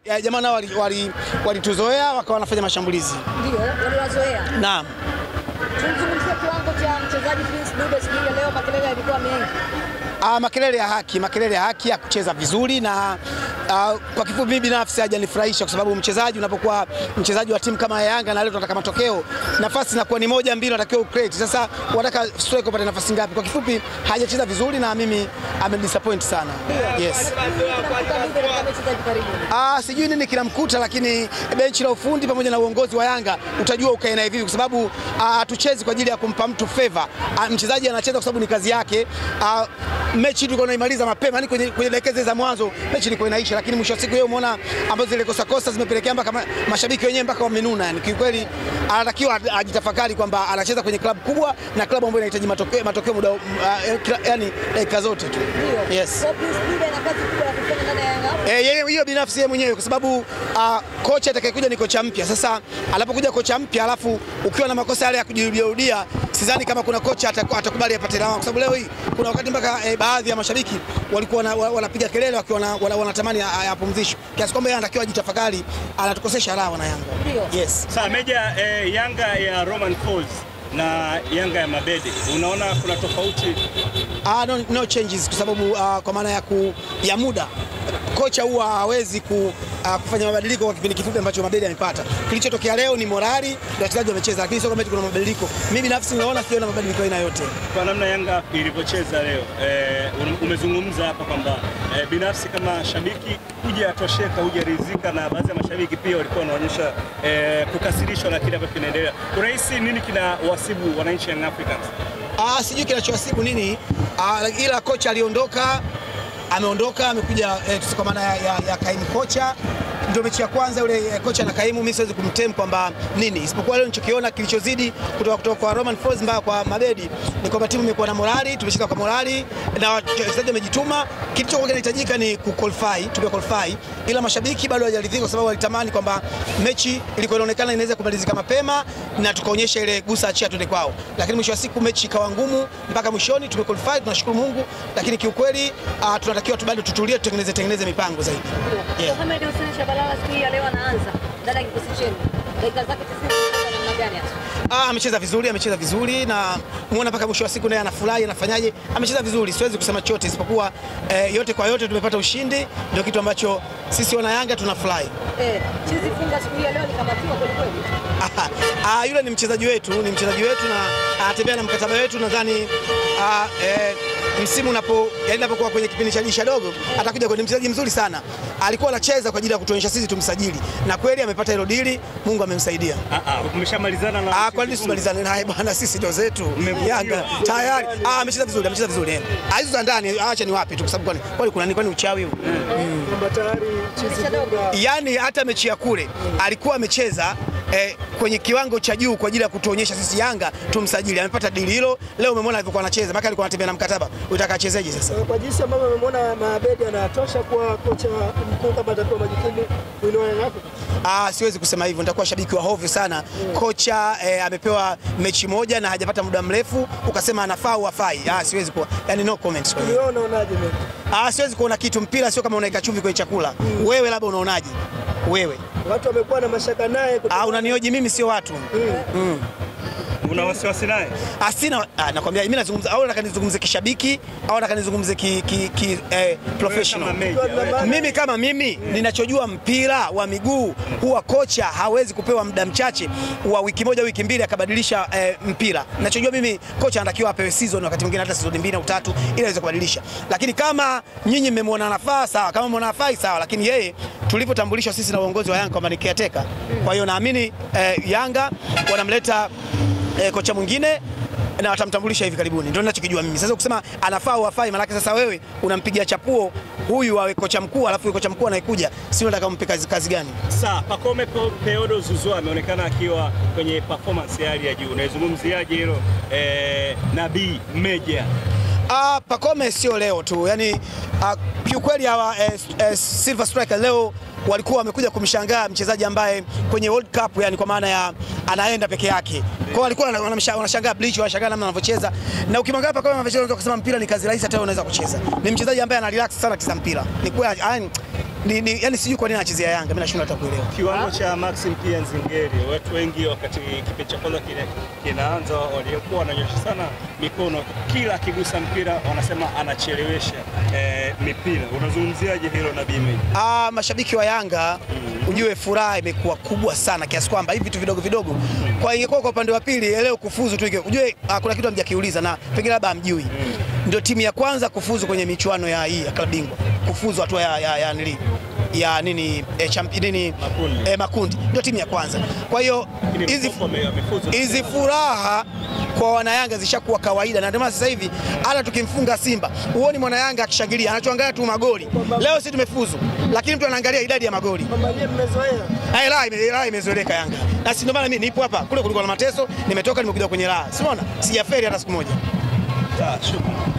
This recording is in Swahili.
Jamaa nao walituzoea wakawa wanafanya mashambulizi. Ndio, waliwazoea. Naam. Tunazungumzia kiwango cha mchezaji Prince Dube siku leo, makelele yalikuwa mengi. Makelele ya haki ya kucheza vizuri na kwa kifupi mimi binafsi hajanifurahisha kwa sababu mchezaji unapokuwa mchezaji wa timu kama Yanga na leo tunataka matokeo, nafasi inakuwa ni 1-2 unatakiwa ucreate. Sasa wanataka striker upate nafasi ngapi? Kwa kifupi hajacheza vizuri na mimi amedisappoint sana. Yes. Sijui nini kinamkuta, lakini benchi la ufundi pamoja na uongozi wa Yanga utajua ukae na hivi kwa sababu hatuchezi kwa ajili ya kumpa mtu favor. Mchezaji anacheza kwa sababu ni kazi yake. Mechi tulikuwa tunaimaliza mapema, yani kwenye dakika za mwanzo mechi ilikuwa inaisha, lakini mwisho wa siku yeye umeona ambazo zile kosa zimepelekea mpaka mashabiki wenyewe mpaka wamenuna. Yani kiukweli anatakiwa ajitafakari kwamba anacheza kwenye klabu kubwa na klabu ambayo inahitaji matokeo muda yani dakika zote tu. Yes. Hiyo binafsi yeye mwenyewe kwa sababu kocha atakayekuja ni kocha mpya. Sasa anapokuja kocha mpya alafu ukiwa na makosa yale ya kujirudia, sidhani kama kuna kocha atakubali apate lawama, kwa sababu leo hii kuna wakati mpaka baadhi ya mashabiki walikuwa wanapiga kelele wakiwa wanatamani apumzishwe, kiasi kwamba yeye anatakiwa ajitafakari, anatukosesha raha na Yanga. Yes. Sasa Meja, Yanga ya Romain Folz na Yanga ya Mabedi, unaona kuna tofauti? No changes kwa sababu kwa maana ya muda kocha huwa hawezi kufanya mabadiliko kwa kipindi kifupi ambacho Mabedi amepata. Kilichotokea leo ni morali na wachezaji wamecheza, lakini sio kama kuna mabadiliko. Mimi binafsi naona siona mabadiliko aina yote. Kwa namna Yanga ilivyocheza leo, umezungumza hapa kwamba binafsi kama shabiki hujatosheka, hujaridhika, na baadhi ya mashabiki pia walikuwa wanaonyesha kukasirishwa na kile ambacho kinaendelea. Unahisi nini kinawasibu wananchi Young Africans? Sijui kinachowasibu nini, ila kocha aliondoka, ameondoka, amekuja kwa maana ya kaimu kocha. Ndio mechi ya kwanza yule kocha na kaimu, mimi siwezi kumtem kwamba nini, isipokuwa leo nilichokiona kilichozidi kutoka kwa Romain Folz mpaka kwa Mabedi ni kwamba timu imekuwa na morali, tumeshika kwa morali na wachezaji wamejituma. Kilichokuwa kinahitajika ni kuqualify, tumequalify, ila mashabiki bado hawajaridhika kwa sababu walitamani kwamba mechi ilikuwa inaonekana inaweza kumalizika mapema na tukaonyesha ile gusa achia tuende kwao, lakini mwisho wa siku mechi ikawa ngumu mpaka mwishoni. Tumequalify, tunashukuru Mungu, lakini kiukweli tunatakiwa bado tutulie, tutengeneze mipango zaidi. Siku ya leo anaanza ndani ya kikosi chenu. Dakika zake 90 namna gani hasa? Amecheza vizuri na muona mpaka mwisho wa siku naye anafurahi, anafanyaje? Amecheza vizuri, siwezi kusema chochote isipokuwa yote kwa yote tumepata ushindi, ndio kitu ambacho sisi wana Yanga tunafurahi. Chizi funga siku ya leo nikamatiwa kweli kweli. Yule ni mchezaji wetu na anatembea na mkataba wetu. Nadhani msimu unapokuwa kwenye kipindi cha dirisha dogo atakuja kwenye mchezaji mzuri sana. Alikuwa anacheza kwa ajili ya kutuonyesha sisi tumsajili, na kweli amepata hilo dili, Mungu amemsaidia. Umeshamalizana na kwa nini tusimalizane naye bwana, sisi ndio zetu Yanga tayari. Amecheza vizuri. Hizo za ndani acha ni wapi tu, kwa sababu kwani uchawi huu. Yani hata mechi ya kule alikuwa amecheza kwenye kiwango cha juu kwa ajili ya kutuonyesha sisi Yanga tumsajili. Amepata dili hilo. Leo umemwona alivyokuwa anacheza, maka alikuwa anatembea na mkataba. Unataka achezeje sasa? Kwa jinsi ambavyo umemwona Mabedi anatosha kwa kocha mkuu kama atapewa majukumu unaona hapo? Siwezi kusema hivyo, nitakuwa shabiki wa hovyo sana. Kocha amepewa mechi moja na hajapata muda mrefu ukasema anafaa au hafai. Siwezi kuwa, yani no comments. Wewe unaonaje mimi? Siwezi kuona kitu. Mpira sio kama unaweka chumvi kwenye chakula. Wewe labda unaonaje? Wewe watu wamekuwa na mashaka naye. Unanioji mimi, sio watu. Una wasiwasi naye? Sina, nakwambia mimi nazungumza, au nataka nizungumze kishabiki au nataka nizungumze professional. Mimi kama mimi ninachojua mpira wa miguu, huwa kocha hawezi kupewa muda mchache wa wiki moja wiki mbili akabadilisha mpira. Ninachojua mimi kocha anatakiwa apewe season, wakati mwingine hata season 2 au 3 ili aweze kubadilisha. Lakini kama nyinyi mmemwona nafaa sawa, kama mmemwona nafai sawa, lakini yeye tulipotambulishwa sisi na uongozi wa Yanga kwamba ni caretaker. Kwa hiyo naamini Yanga wanamleta kocha mwingine na watamtambulisha hivi karibuni. Ndio ninachokijua mimi. Sasa kusema anafaa au hafai, maana sasa wewe unampigia chapuo huyu awe kocha mkuu, alafu kocha mkuu anaikuja, si unataka umpe kazi gani? Sasa Pacome Peodo Zouzoua ameonekana akiwa kwenye performance ya hali ya juu. Unaizungumziaje hilo Nabii Meja? Pacome sio leo tu. Yaani kiukweli hawa Silver Striker leo walikuwa wamekuja kumshangaa mchezaji ambaye kwenye World Cup, yani kwa maana ya anaenda peke yake. Kwa walikuwa wanashangaa Bleach, wanashangaa namna anavyocheza. Na ukimwangalia hapa kama anavyocheza unaweza kusema mpira ni kazi rahisi, hata unaweza kucheza. Ni mchezaji ambaye ana relax sana kisa mpira. Ni kweli yani sijui kwa nini anachezea Yanga, mimi nashindwa hata kuelewa. Kiwango cha Maxim pia Nzingeri, watu wengi wakati kipindi cha kwanza kinaanza walikuwa wananyosha sana mikono, kila akigusa mpira wanasema anachelewesha mipira. Unazungumziaje hilo na Bime? Mashabiki wa Yanga ujue furaha imekuwa kubwa sana kiasi kwamba hivi vitu vidogo vidogo kwa ingekuwa kwa upande wa pili leo kufuzu tu, ujue kuna kitu hamjakiuliza na pengine labda hamjui. Ndio timu ya kwanza kufuzu kwenye michuano ya hii ya klabu bingwa, kufuzu hatua makundi, ndio timu ya kwanza. Kwa hiyo hizi furaha kwa wana Yanga zishakuwa kawaida, na ndio maana sasa hivi hata tukimfunga Simba huoni mwana Yanga akishangilia, anachoangalia tu magoli. Leo sisi tumefuzu, lakini mtu anaangalia idadi ya magoli. Mmezoea. Imezoeleka Yanga. Na si ndio maana mimi nipo hapa, kule kulikuwa na mateso, nimetoka nimekuja kwenye raha. Si unaona? Sijaferi hata siku moja. Shukrani.